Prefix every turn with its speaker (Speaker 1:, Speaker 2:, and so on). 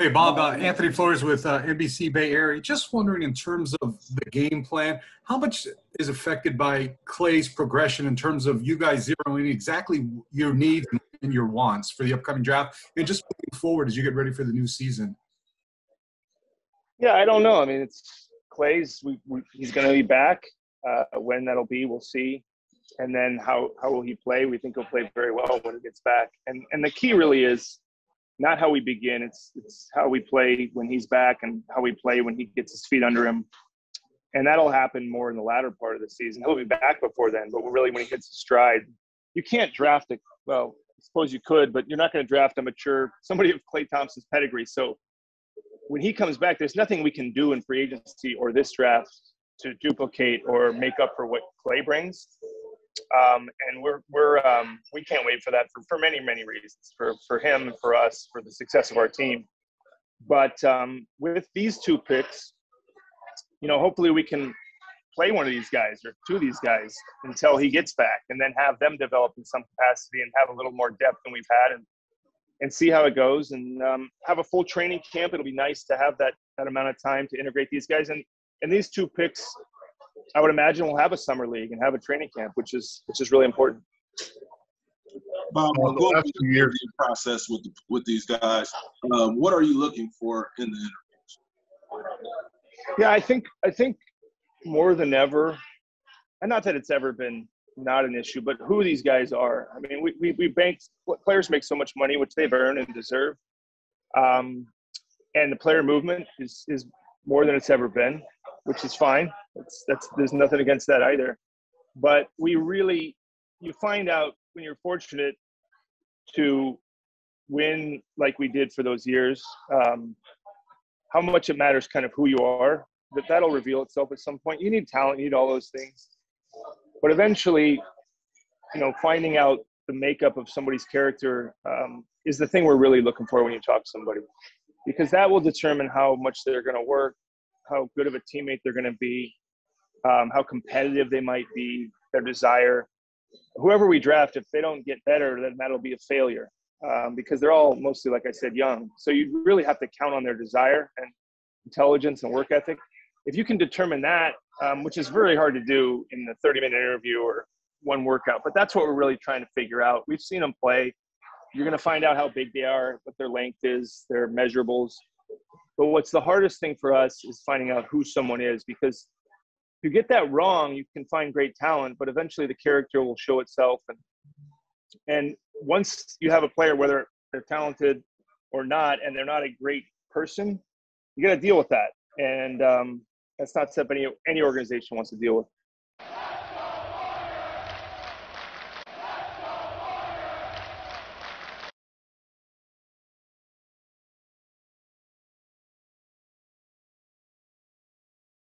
Speaker 1: Hey, Bob, Anthony Flores with NBC Bay Area. Just wondering, in terms of the game plan, how much is affected by Klay's progression in terms of you guys zeroing exactly your needs and your wants for the upcoming draft, and just moving forward as you get ready for the new season?
Speaker 2: Yeah, I don't know. I mean, it's Klay's. He's going to be back. When that'll be, we'll see. And then how will he play? We think he'll play very well when he gets back. And the key really is not how we begin. It's how we play when he's back and how we play when he gets his feet under him. And that'll happen more in the latter part of the season. He'll be back before then, but really when he hits his stride, you can't draft it. Well, I suppose you could, but you're not going to draft a mature somebody of Klay Thompson's pedigree. So when he comes back, there's nothing we can do in free agency or this draft to duplicate or make up for what Klay brings. And we can't wait for that for many, many reasons, for him and for us, for the success of our team. But with these two picks, hopefully we can play one of these guys or two of these guys until he gets back, and then have them develop in some capacity and have a little more depth than we've had, and see how it goes, and have a full training camp. It'll be nice to have that amount of time to integrate these guys. And these two picks, I would imagine, we'll have a summer league and have a training camp, which is really important.
Speaker 3: Bob, going through the interview process with these guys, what are you looking for in the interviews?
Speaker 2: Yeah, I think more than ever, and not that it's ever been not an issue, but who these guys are. I mean, players make so much money, which they've earned and deserve. And the player movement is more than it's ever been, which is fine. There's nothing against that either. But you find out when you're fortunate to win like we did for those years, how much it matters kind of who you are. That'll reveal itself at some point. You need talent, you need all those things. But eventually, finding out the makeup of somebody's character is the thing we're really looking for when you talk to somebody, because that will determine how much they're going to work, how good of a teammate they're going to be, how competitive they might be, their desire. Whoever we draft, if they don't get better, then that'll be a failure, because they're all mostly, like I said, young. So you really have to count on their desire and intelligence and work ethic. If you can determine that, which is very hard to do in the 30-minute interview or one workout, but that's what we're really trying to figure out. We've seen them play. You're going to find out how big they are, what their length is, their measurables. But what's the hardest thing for us is finding out who someone is, because if you get that wrong, you can find great talent, but eventually the character will show itself. And once you have a player, whether they're talented or not, and they're not a great person, you got to deal with that. And that's not something any organization wants to deal with.